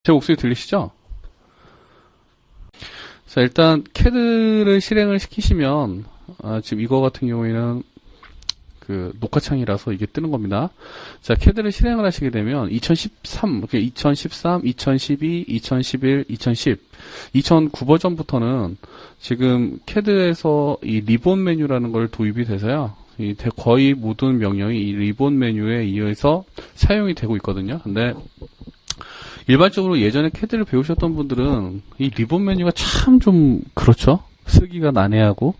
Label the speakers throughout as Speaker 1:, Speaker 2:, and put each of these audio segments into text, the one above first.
Speaker 1: 제 목소리 들리시죠? 자, 일단 CAD를 실행을 시키시면 지금 이거 같은 경우에는 그 녹화창이라서 이게 뜨는 겁니다. 자, CAD를 실행을 하시게 되면 2013, 2012, 2011, 2010, 2009 버전부터는 지금 CAD에서 이 리본 메뉴라는 걸 도입이 돼서요. 거의 모든 명령이 이 리본 메뉴에 의해서 사용이 되고 있거든요. 근데 일반적으로 예전에 CAD를 배우셨던 분들은 이 리본 메뉴가 참 좀 그렇죠. 쓰기가 난해하고.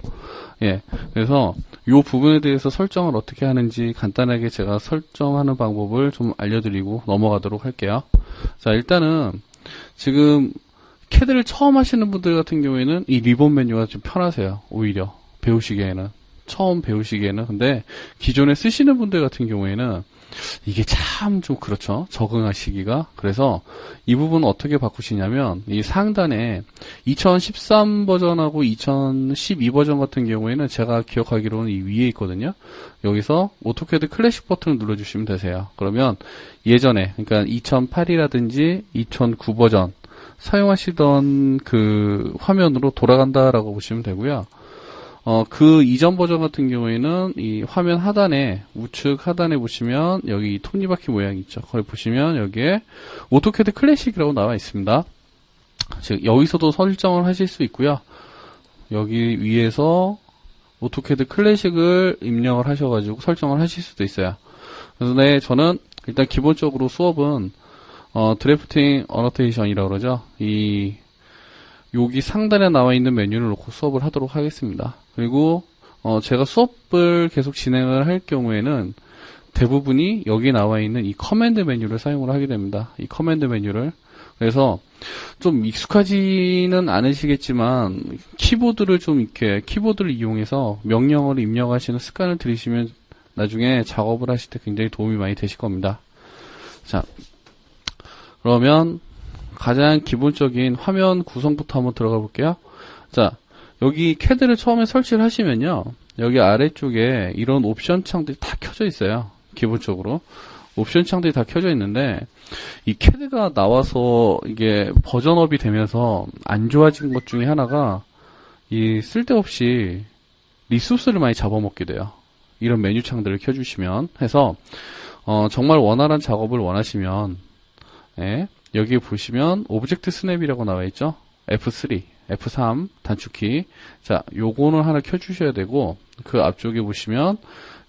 Speaker 1: 예. 그래서 이 부분에 대해서 설정을 어떻게 하는지 간단하게 제가 설정하는 방법을 좀 알려드리고 넘어가도록 할게요. 자, 일단은 지금 CAD를 처음 하시는 분들 같은 경우에는 이 리본 메뉴가 좀 편하세요. 오히려 배우시기에는. 처음 배우시기에는. 근데 기존에 쓰시는 분들 같은 경우에는 이게 참 좀 그렇죠. 적응하시기가. 그래서 이 부분은 어떻게 바꾸시냐면 이 상단에 2013 버전하고 2012 버전 같은 경우에는 제가 기억하기로는 이 위에 있거든요. 여기서 오토캐드 클래식 버튼을 눌러주시면 되세요. 그러면 예전에 그러니까 2008이라든지 2009 버전 사용하시던 그 화면으로 돌아간다라고 보시면 되고요. 그 이전 버전 같은 경우에는 이 화면 하단에, 우측 하단에 보시면 여기 톱니바퀴 모양이 있죠. 거기 보시면 여기에 오토캐드 클래식이라고 나와 있습니다. 즉, 여기서도 설정을 하실 수 있고요. 여기 위에서 오토캐드 클래식을 입력을 하셔가지고 설정을 하실 수도 있어요. 그래서 네, 저는 일단 기본적으로 수업은, 드래프팅 어노테이션이라고 그러죠. 여기 상단에 나와 있는 메뉴를 놓고 수업을 하도록 하겠습니다. 그리고 제가 수업을 계속 진행을 할 경우에는 대부분이 여기 나와 있는 이 커맨드 메뉴를 사용을 하게 됩니다. 이 커맨드 메뉴를. 그래서 좀 익숙하지는 않으시겠지만 키보드를 좀 이렇게 키보드를 이용해서 명령어를 입력하시는 습관을 들이시면 나중에 작업을 하실 때 굉장히 도움이 많이 되실 겁니다. 자, 그러면 가장 기본적인 화면 구성부터 한번 들어가 볼게요. 자, 여기 CAD를 처음에 설치를 하시면요. 여기 아래쪽에 이런 옵션 창들이 다 켜져 있어요. 기본적으로. 옵션 창들이 다 켜져 있는데, 이 CAD가 나와서 이게 버전업이 되면서 안 좋아진 것 중에 하나가, 이 쓸데없이 리소스를 많이 잡아먹게 돼요. 이런 메뉴 창들을 켜주시면. 해서, 정말 원활한 작업을 원하시면, 예, 여기 보시면 오브젝트 스냅이라고 나와 있죠. F3, F3 단축키. 자, 요거는 하나 켜주셔야 되고 그 앞쪽에 보시면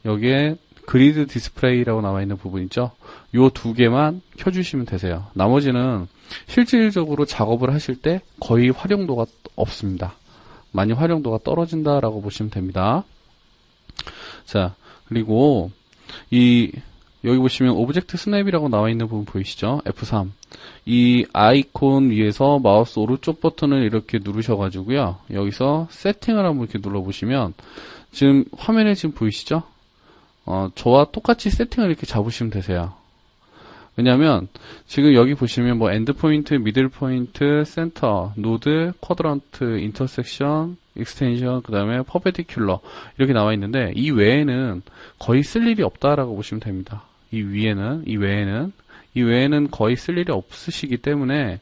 Speaker 1: 여기에 그리드 디스플레이라고 나와 있는 부분 있죠. 요 두 개만 켜주시면 되세요. 나머지는 실질적으로 작업을 하실 때 거의 활용도가 없습니다. 많이 활용도가 떨어진다라고 보시면 됩니다. 자, 그리고 여기 보시면 오브젝트 스냅이라고 나와 있는 부분 보이시죠? F3. 이 아이콘 위에서 마우스 오른쪽 버튼을 이렇게 누르셔가지고요. 여기서 세팅을 한번 이렇게 눌러보시면 지금 화면에 지금 보이시죠? 저와 똑같이 세팅을 이렇게 잡으시면 되세요. 왜냐하면 지금 여기 보시면 뭐 엔드 포인트, 미들 포인트, 센터, 노드, 쿼드런트, 인터섹션, 익스텐션, 그 다음에 퍼펜디큘러 이렇게 나와 있는데 이 외에는 거의 쓸 일이 없다라고 보시면 됩니다. 이 외에는 거의 쓸 일이 없으시기 때문에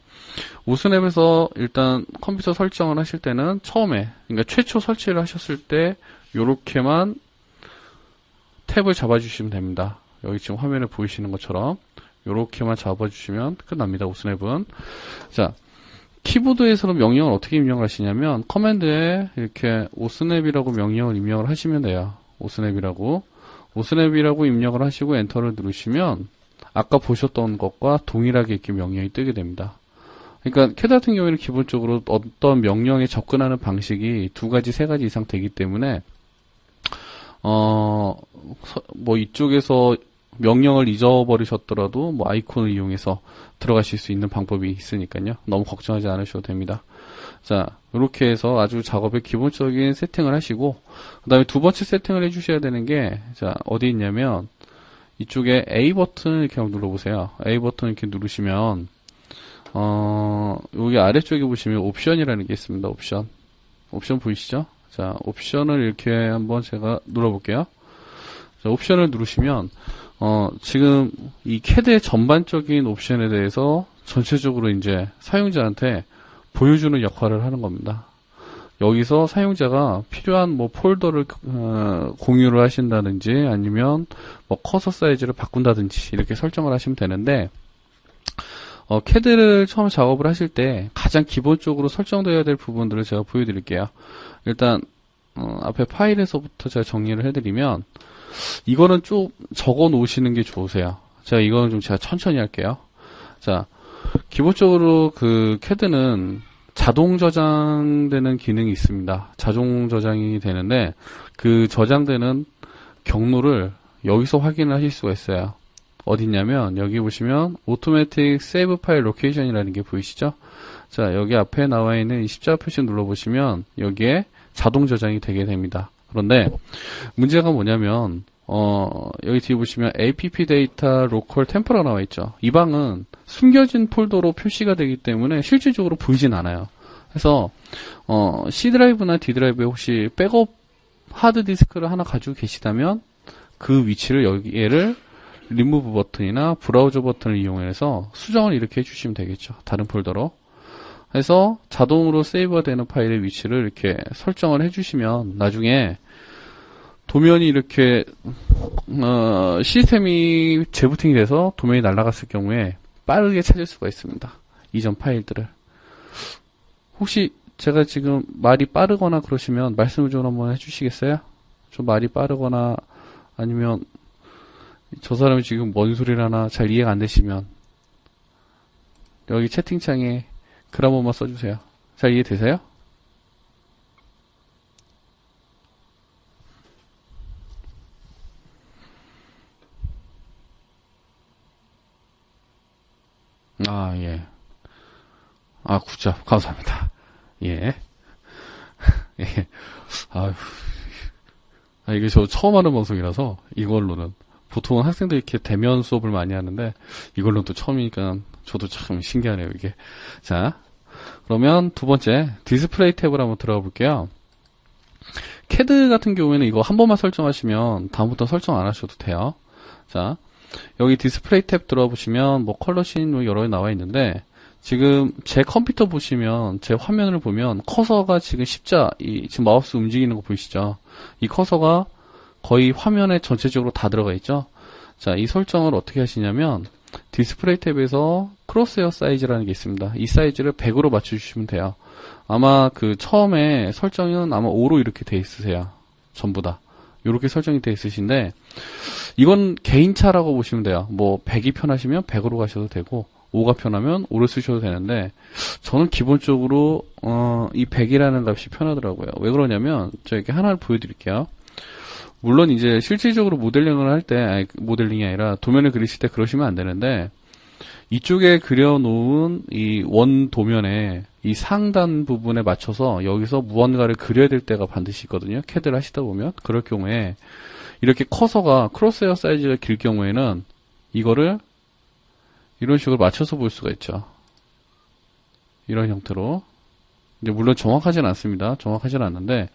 Speaker 1: 오스냅에서 일단 컴퓨터 설정을 하실 때는 처음에, 그러니까 최초 설치를 하셨을 때 요렇게만 탭을 잡아주시면 됩니다. 여기 지금 화면에 보이시는 것처럼 요렇게만 잡아주시면 끝납니다. 오스냅은. 자, 키보드에서는 명령을 어떻게 입력을 하시냐면 커맨드에 이렇게 오스냅이라고 명령을 입력을 하시면 돼요. 오스냅이라고 입력을 하시고 엔터를 누르시면 아까 보셨던 것과 동일하게 이렇게 명령이 뜨게 됩니다. 그러니까 CAD 같은 경우에는 기본적으로 어떤 명령에 접근하는 방식이 2가지, 3가지 이상 되기 때문에 뭐 이쪽에서 명령을 잊어버리셨더라도 뭐 아이콘을 이용해서 들어가실 수 있는 방법이 있으니까요. 너무 걱정하지 않으셔도 됩니다. 자, 이렇게 해서 아주 작업의 기본적인 세팅을 하시고 그 다음에 두 번째 세팅을 해주셔야 되는 게 자, 어디 있냐면 이쪽에 A 버튼을 이렇게 한번 눌러보세요. A 버튼 이렇게 누르시면 여기 아래쪽에 보시면 옵션이라는 게 있습니다. 옵션 보이시죠? 자, 옵션을 이렇게 한번 제가 눌러볼게요. 자, 옵션을 누르시면 지금 이 CAD의 전반적인 옵션에 대해서 전체적으로 이제 사용자한테 보여주는 역할을 하는 겁니다. 여기서 사용자가 필요한 뭐 폴더를 공유를 하신다든지 아니면 뭐 커서 사이즈를 바꾼다든지 이렇게 설정을 하시면 되는데, CAD를 처음 작업을 하실 때 가장 기본적으로 설정되어야 될 부분들을 제가 보여드릴게요. 일단 앞에 파일에서부터 제가 정리를 해드리면, 이거는 좀 적어 놓으시는 게 좋으세요. 이거는 좀 제가 천천히 할게요. 자, 기본적으로 그 CAD는 자동 저장되는 기능이 있습니다. 자동 저장이 되는데, 그 저장되는 경로를 여기서 확인을 하실 수가 있어요. 어딨냐면 여기 보시면 Automatic Save File Location이라는 게 보이시죠? 자, 여기 앞에 나와 있는 이 십자가 표시 눌러보시면 여기에 자동 저장이 되게 됩니다. 그런데 문제가 뭐냐면 여기 뒤에 보시면 app data local tempo라고 나와 있죠. 이 방은 숨겨진 폴더로 표시가 되기 때문에 실질적으로 보이진 않아요. 그래서 C 드라이브나 D 드라이브에 혹시 백업 하드 디스크를 하나 가지고 계시다면 그 위치를 여기를 리무브 버튼이나 브라우저 버튼을 이용해서 수정을 이렇게 해주시면 되겠죠. 다른 폴더로. 해서 자동으로 세이브가 되는 파일의 위치를 이렇게 설정을 해주시면 나중에 도면이 이렇게 시스템이 재부팅이 돼서 도면이 날아갔을 경우에 빠르게 찾을 수가 있습니다. 이전 파일들을. 혹시 제가 지금 말이 빠르거나 그러시면 말씀을 좀 한번 해주시겠어요? 좀 말이 빠르거나 아니면 저 사람이 지금 뭔 소리를 하나 잘 이해가 안 되시면 여기 채팅창에 글 한 번만 써주세요. 잘 이해되세요? 아, 예. 아, 굿잡. 감사합니다. 예. 예. 아유. 이게 저 처음 하는 방송이라서 이걸로는 보통은 학생들이 이렇게 대면 수업을 많이 하는데 이걸로는 또 처음이니까 저도 참 신기하네요, 이게. 자, 그러면 두 번째 디스플레이 탭을 한번 들어가 볼게요. CAD 같은 경우에는 이거 한 번만 설정하시면 다음부터 설정 안 하셔도 돼요. 자, 여기 디스플레이 탭 들어가 보시면 뭐 컬러 씬 여러 개 나와 있는데, 지금 제 컴퓨터 보시면 제 화면을 보면 커서가 지금 지금 마우스 움직이는 거 보이시죠? 이 커서가 거의 화면에 전체적으로 다 들어가 있죠? 자, 이 설정을 어떻게 하시냐면 디스플레이 탭에서 크로스헤어 사이즈라는 게 있습니다. 이 사이즈를 100으로 맞춰주시면 돼요. 아마 그 처음에 설정은 아마 5로 이렇게 돼 있으세요. 전부 다. 이렇게 설정이 돼 있으신데, 이건 개인차라고 보시면 돼요. 뭐 100이 편하시면 100으로 가셔도 되고 5가 편하면 5를 쓰셔도 되는데, 저는 기본적으로 이 100이라는 값이 편하더라고요. 왜 그러냐면 제가 이렇게 하나를 보여드릴게요. 물론 이제 실질적으로 모델링을 할 때, 모델링이 아니라 도면을 그리실 때 그러시면 안 되는데, 이쪽에 그려놓은 이 원 도면에 이 상단 부분에 맞춰서 여기서 무언가를 그려야 될 때가 반드시 있거든요. CAD를 하시다 보면. 그럴 경우에 이렇게 커서가 크로스헤어 사이즈가 길 경우에는 이거를 이런 식으로 맞춰서 볼 수가 있죠. 이런 형태로. 이제 물론 정확하진 않습니다. 정확하진 않는데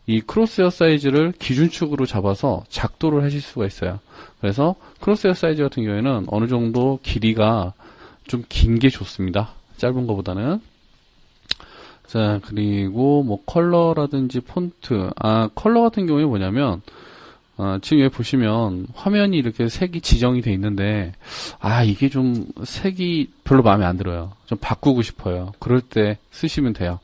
Speaker 1: 이 크로스헤어 사이즈를 기준축으로 잡아서 작도를 하실 수가 있어요. 그래서 크로스헤어 사이즈 같은 경우에는 어느 정도 길이가 좀 긴 게 좋습니다. 짧은 것보다는. 자, 그리고 뭐 컬러라든지 폰트. 컬러 같은 경우에 뭐냐면 지금 여기 보시면 화면이 이렇게 색이 지정이 돼 있는데, 이게 좀 색이 별로 마음에 안 들어요. 좀 바꾸고 싶어요. 그럴 때 쓰시면 돼요.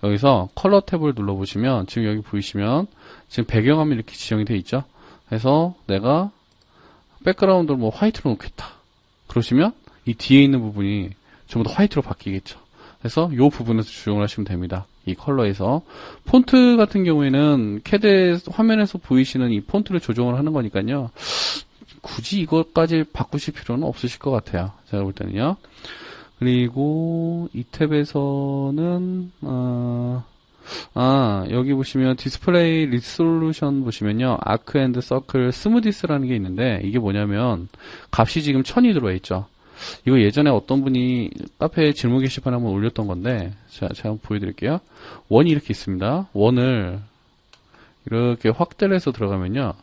Speaker 1: 여기서 컬러 탭을 눌러보시면 지금 여기 보이시면 지금 배경화면 이렇게 지정이 돼 있죠. 그래서 내가 백그라운드를 뭐 화이트로 놓겠다. 그러시면 이 뒤에 있는 부분이 전부 다 화이트로 바뀌겠죠. 그래서 이 부분에서 조정을 하시면 됩니다. 이 컬러에서. 폰트 같은 경우에는 CAD 화면에서 보이시는 이 폰트를 조정을 하는 거니까요. 굳이 이것까지 바꾸실 필요는 없으실 것 같아요. 제가 볼 때는요. 그리고 이 탭에서는 여기 보시면 디스플레이 리솔루션 보시면요, 아크 앤드 서클 스무디스라는 게 있는데, 이게 뭐냐면 값이 지금 1000이 들어와 있죠. 이거 예전에 어떤 분이 카페에 질문 게시판에 한번 올렸던 건데, 제가 한번 보여드릴게요. 원이 이렇게 있습니다. 원을 이렇게 확대를 해서 들어가면요,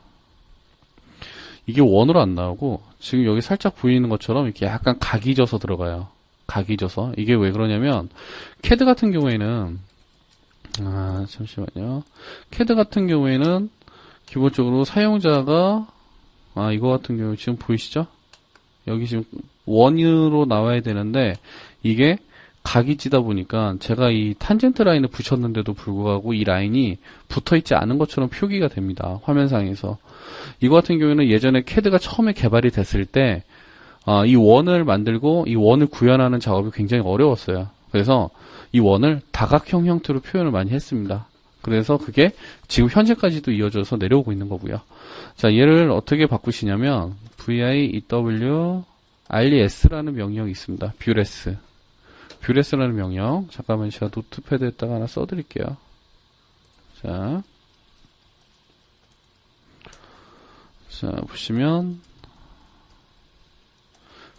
Speaker 1: 이게 원으로 안 나오고 지금 여기 살짝 보이는 것처럼 이렇게 약간 각이 져서 들어가요. 각이 져서. 이게 왜 그러냐면 CAD 같은 경우에는 잠시만요. CAD 같은 경우에는 기본적으로 사용자가 이거 같은 경우 지금 보이시죠? 여기 지금 원으로 나와야 되는데 이게 각이 찌다 보니까 제가 이 탄젠트 라인을 붙였는데도 불구하고 이 라인이 붙어있지 않은 것처럼 표기가 됩니다. 화면상에서. 이거 같은 경우에는 예전에 CAD가 처음에 개발이 됐을 때 이 원을 만들고 이 원을 구현하는 작업이 굉장히 어려웠어요. 그래서 이 원을 다각형 형태로 표현을 많이 했습니다. 그래서 그게 지금 현재까지도 이어져서 내려오고 있는 거고요. 자, 얘를 어떻게 바꾸시냐면 VIEW-RES라는 명령이 있습니다. 뷰레스라는 명령. 잠깐만 제가 노트패드에다가 하나 써드릴게요. 자, 보시면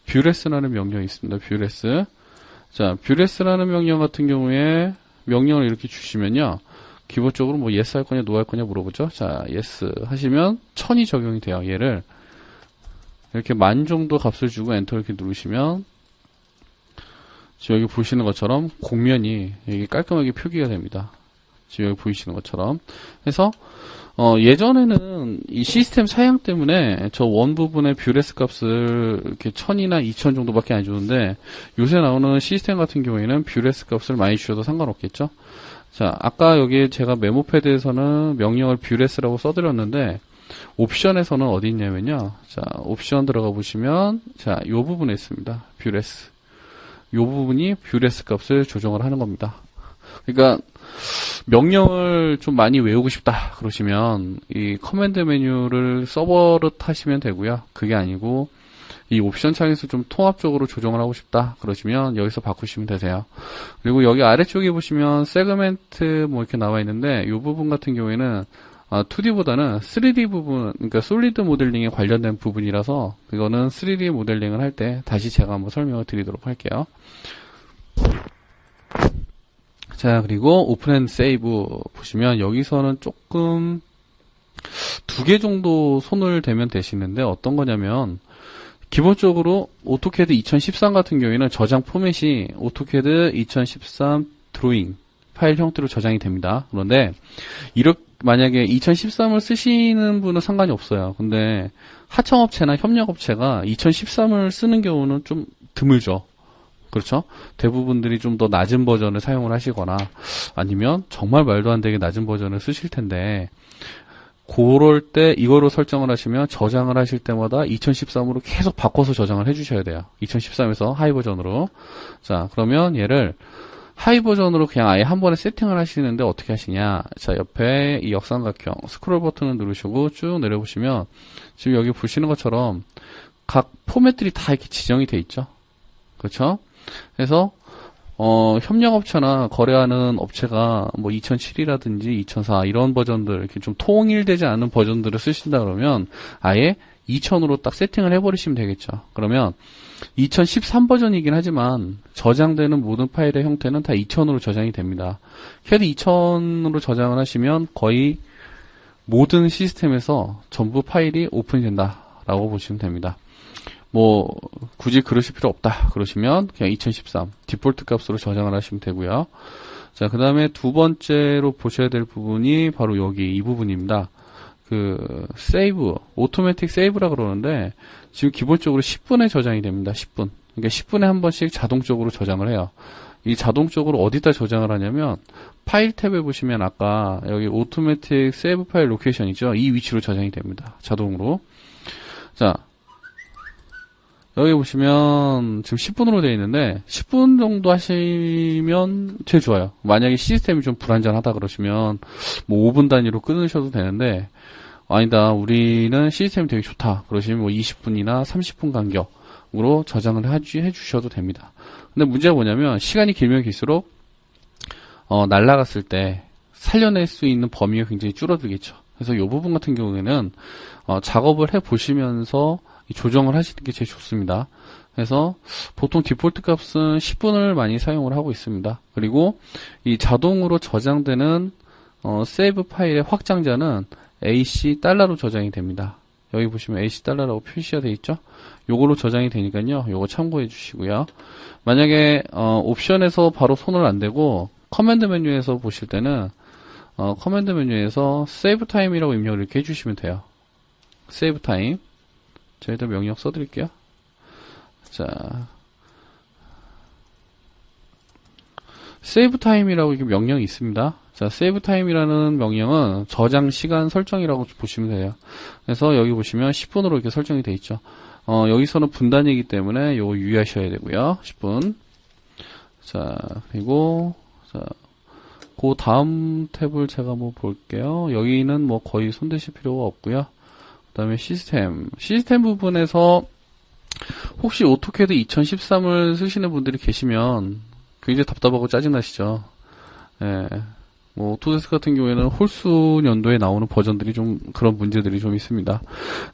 Speaker 1: 뷰레스라는 명령이 있습니다. 뷰레스. 자, 뷰레스라는 명령 같은 경우에 명령을 이렇게 주시면요. 기본적으로 뭐 yes 할 거냐 no 할 거냐 물어보죠. 자, yes 하시면 1000이 적용이 돼요. 얘를 이렇게 10,000 정도 값을 주고 엔터 이렇게 누르시면 지금 여기 보시는 것처럼 곡면이 여기 깔끔하게 표기가 됩니다. 지금 여기 보이시는 것처럼. 그래서 예전에는 이 시스템 사양 때문에 저 원 부분의 뷰레스 값을 이렇게 1000이나 2000 정도밖에 안 주는데 요새 나오는 시스템 같은 경우에는 뷰레스 값을 많이 주셔도 상관없겠죠. 자, 아까 여기 제가 메모 패드에서는 명령을 뷰레스라고 써드렸는데 옵션에서는 어디 있냐면요. 자, 옵션 들어가 보시면 자, 요 부분에 있습니다. 뷰레스. 요 부분이 뷰레스 값을 조정을 하는 겁니다. 그러니까 명령을 좀 많이 외우고 싶다 그러시면 이 커맨드 메뉴를 써버릇 하시면 되고요. 그게 아니고 이 옵션 창에서 좀 통합적으로 조정을 하고 싶다 그러시면 여기서 바꾸시면 되세요. 그리고 여기 아래쪽에 보시면 세그멘트 뭐 이렇게 나와 있는데 이 부분 같은 경우에는 2D보다는 3D 부분, 그러니까 솔리드 모델링에 관련된 부분이라서 이거는 3D 모델링을 할 때 다시 제가 한번 설명을 드리도록 할게요. 자, 그리고 오픈 앤 세이브 보시면 여기서는 조금 2개 정도 손을 대면 되시는데 어떤 거냐면 기본적으로 오토캐드 2013 같은 경우에는 저장 포맷이 오토캐드 2013 드로잉 파일 형태로 저장이 됩니다. 그런데 이렇게 만약에 2013을 쓰시는 분은 상관이 없어요. 근데 하청업체나 협력업체가 2013을 쓰는 경우는 좀 드물죠. 그렇죠? 대부분들이 좀 더 낮은 버전을 사용을 하시거나 아니면 정말 말도 안 되게 낮은 버전을 쓰실 텐데 그럴 때 이거로 설정을 하시면 저장을 하실 때마다 2013으로 계속 바꿔서 저장을 해주셔야 돼요. 2013에서 하이 버전으로. 자, 그러면 얘를 하이 버전으로 그냥 아예 한 번에 세팅을 하시는데 어떻게 하시냐. 자, 옆에 이 역삼각형 스크롤 버튼을 누르시고 쭉 내려보시면 지금 여기 보시는 것처럼 각 포맷들이 다 이렇게 지정이 돼 있죠. 그렇죠? 그래서 협력업체나 거래하는 업체가 뭐 2007이라든지 2004 이런 버전들 이렇게 좀 통일되지 않은 버전들을 쓰신다 그러면 아예 2000으로 딱 세팅을 해버리시면 되겠죠. 그러면 2013 버전이긴 하지만 저장되는 모든 파일의 형태는 다 2000으로 저장이 됩니다. CAD 2000으로 저장을 하시면 거의 모든 시스템에서 전부 파일이 오픈이 된다라고 보시면 됩니다. 뭐 굳이 그러실 필요 없다 그러시면 그냥 2013 디폴트 값으로 저장을 하시면 되고요. 자, 그 다음에 두 번째로 보셔야 될 부분이 바로 여기 이 부분입니다. 그 세이브, 오토매틱 세이브라 그러는데 지금 기본적으로 10분에 저장이 됩니다. 10분. 그러니까 10분에 한 번씩 자동적으로 저장을 해요. 이 자동적으로 어디다 저장을 하냐면 파일 탭에 보시면 아까 여기 오토매틱 세이브 파일 로케이션이죠. 이 위치로 저장이 됩니다. 자동으로. 자, 여기 보시면 지금 10분으로 되어 있는데 10분 정도 하시면 제일 좋아요. 만약에 시스템이 좀 불안전하다 그러시면 뭐 5분 단위로 끊으셔도 되는데 아니다 우리는 시스템이 되게 좋다 그러시면 뭐 20분이나 30분 간격으로 저장을 해주셔도 됩니다. 근데 문제가 뭐냐면 시간이 길면 길수록 날아갔을 때 살려낼 수 있는 범위가 굉장히 줄어들겠죠. 그래서 이 부분 같은 경우에는 작업을 해 보시면서 조정을 하시는 게 제일 좋습니다. 그래서 보통 디폴트 값은 10분을 많이 사용을 하고 있습니다. 그리고 이 자동으로 저장되는 세이브 파일의 확장자는 AC 달러로 저장이 됩니다. 여기 보시면 $AC 라고 표시가 되어 있죠. 요걸로 저장이 되니까요. 요거 참고해 주시고요. 만약에 옵션에서 바로 손을 안 대고 커맨드 메뉴에서 보실 때는 커맨드 메뉴에서 세이브 타임이라고 입력을 이렇게 해주시면 돼요. 세이브 타임. 자, 일단 명령 써드릴게요. 자, 세이브 타임이라고 이렇게 명령이 있습니다. 자, 세이브 타임이라는 명령은 저장 시간 설정이라고 보시면 돼요. 그래서 여기 보시면 10분으로 이렇게 설정이 되어 있죠. 여기서는 분단이기 때문에 요거 유의하셔야 되고요. 10분. 자, 그리고 자, 그 다음 탭을 제가 한번 볼게요. 여기는 뭐 거의 손대실 필요가 없고요. 그 다음에 시스템 부분에서 혹시 오토캐드 2013을 쓰시는 분들이 계시면 굉장히 답답하고 짜증나시죠. 예. 뭐 오토데스크 같은 경우에는 홀수 연도에 나오는 버전들이 좀 그런 문제들이 좀 있습니다.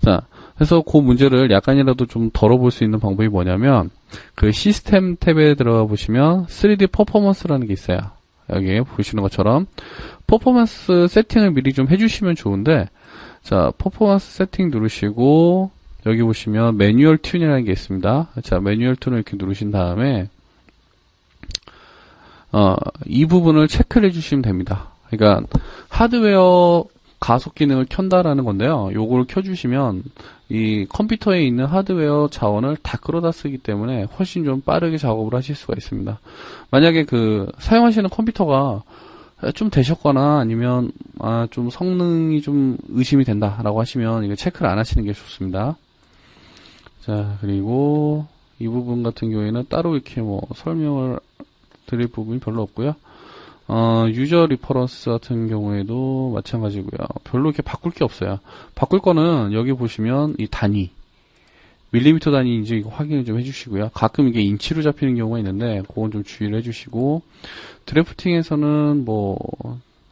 Speaker 1: 자, 그래서 그 문제를 약간이라도 좀 덜어볼 수 있는 방법이 뭐냐면 그 시스템 탭에 들어가 보시면 3D 퍼포먼스라는 게 있어요. 여기 보시는 것처럼 퍼포먼스 세팅을 미리 좀 해주시면 좋은데, 자, 퍼포먼스 세팅 누르시고 여기 보시면 매뉴얼 튠이라는 게 있습니다. 자, 매뉴얼 튠을 이렇게 누르신 다음에 이 부분을 체크를 해주시면 됩니다. 그러니까 하드웨어 가속 기능을 켠다라는 건데요. 요걸 켜주시면 이 컴퓨터에 있는 하드웨어 자원을 다 끌어다 쓰기 때문에 훨씬 좀 빠르게 작업을 하실 수가 있습니다. 만약에 그 사용하시는 컴퓨터가 좀 되셨거나 아니면 좀 성능이 좀 의심이 된다라고 하시면 이거 체크를 안 하시는 게 좋습니다. 자, 그리고 이 부분 같은 경우에는 따로 이렇게 뭐 설명을 드릴 부분이 별로 없고요. 유저 리퍼런스 같은 경우에도 마찬가지고요. 별로 이렇게 바꿀 게 없어요. 바꿀 거는 여기 보시면 이 단위, 밀리미터 단위인지 이거 확인을 좀 해주시고요. 가끔 이게 인치로 잡히는 경우가 있는데 그건 좀 주의를 해주시고, 드래프팅에서는 뭐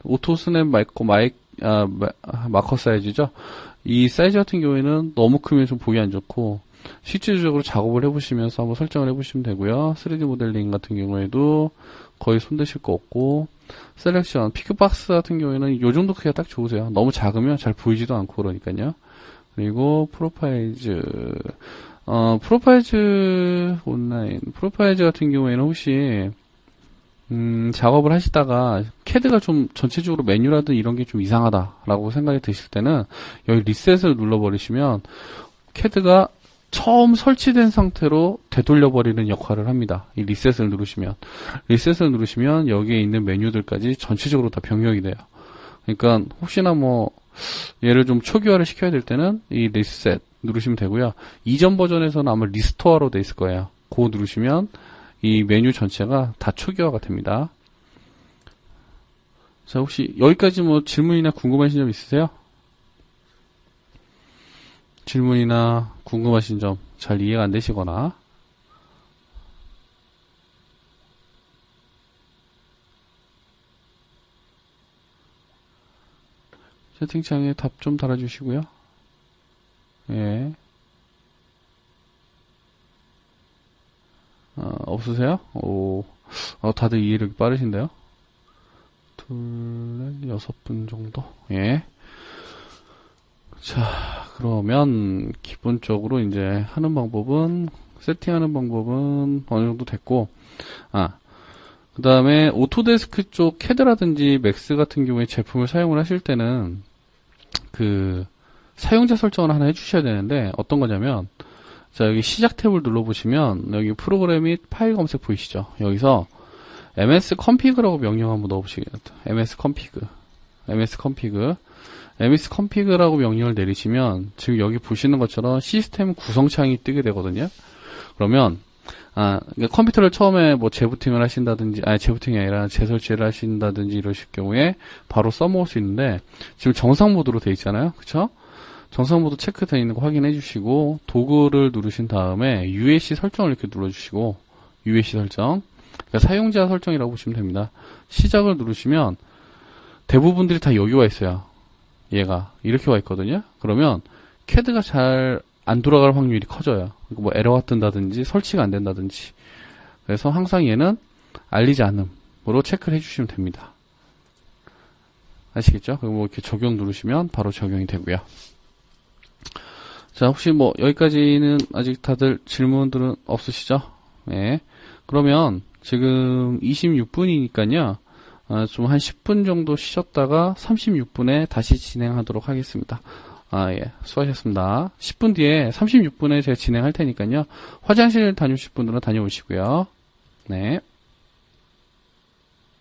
Speaker 1: 오토 스냅 마커 사이즈죠. 이 사이즈 같은 경우에는 너무 크면 좀 보기 안 좋고, 실질적으로 작업을 해보시면서 한번 설정을 해보시면 되고요. 3D 모델링 같은 경우에도 거의 손대실 거 없고, 셀렉션, 픽박스 같은 경우에는 이 정도 크기가 딱 좋으세요. 너무 작으면 잘 보이지도 않고 그러니까요. 그리고 프로파일즈 온라인 프로파일즈 같은 경우에는 혹시 작업을 하시다가 캐드가 좀 전체적으로 메뉴라든 이런 게 좀 이상하다라고 생각이 드실 때는 여기 리셋을 눌러버리시면 캐드가 처음 설치된 상태로 되돌려버리는 역할을 합니다. 이 리셋을 누르시면 여기에 있는 메뉴들까지 전체적으로 다 변경이 돼요. 그러니까 혹시나 뭐 얘를 좀 초기화를 시켜야 될 때는 이 리셋 누르시면 되고요. 이전 버전에서는 아마 리스토어로 돼 있을 거예요. 그거 누르시면 이 메뉴 전체가 다 초기화가 됩니다. 자, 혹시 여기까지 뭐 질문이나 궁금하신 점 있으세요? 질문이나 궁금하신 점 잘 이해가 안 되시거나, 채팅창에 답 좀 달아주시고요. 예. 없으세요? 오, 다들 이해력이 빠르신데요? 6분 정도? 예. 자, 그러면 기본적으로 이제 세팅하는 방법은 어느 정도 됐고, 그 다음에 오토데스크 쪽 캐드라든지 맥스 같은 경우에 제품을 사용을 하실 때는 그 사용자 설정을 하나 해주셔야 되는데, 어떤 거냐면, 자, 여기 시작 탭을 눌러보시면 여기 프로그램 및 파일 검색 보이시죠? 여기서 ms config라고 명령 한번 넣어보시겠다. ms config라고 명령을 내리시면 지금 여기 보시는 것처럼 시스템 구성창이 뜨게 되거든요. 그러면 그러니까 컴퓨터를 처음에 뭐 재부팅을 하신다든지, 재부팅이 아니라 재설치를 하신다든지 이러실 경우에 바로 써먹을 수 있는데, 지금 정상 모드로 돼 있잖아요. 그쵸? 정상 모드 체크되어 있는 거 확인해 주시고, 도구를 누르신 다음에 UAC 설정을 이렇게 눌러주시고, UAC 설정, 그러니까 사용자 설정이라고 보시면 됩니다. 시작을 누르시면 대부분들이 다 여기 와 있어요. 얘가 이렇게 와 있거든요. 그러면 캐드가 잘 안 돌아갈 확률이 커져요. 뭐 에러가 뜬다든지 설치가 안 된다든지. 그래서 항상 얘는 알리지 않음으로 체크를 해주시면 됩니다. 아시겠죠? 그리고 뭐 이렇게 적용 누르시면 바로 적용이 되고요. 자, 혹시 뭐 여기까지는 아직 다들 질문들은 없으시죠? 네. 그러면 지금 26분이니까요. 좀 한 10분 정도 쉬셨다가 36분에 다시 진행하도록 하겠습니다. 예. 수고하셨습니다. 10분 뒤에 36분에 제가 진행할 테니까요. 화장실 다녀오실 분들은 다녀오시고요. 네.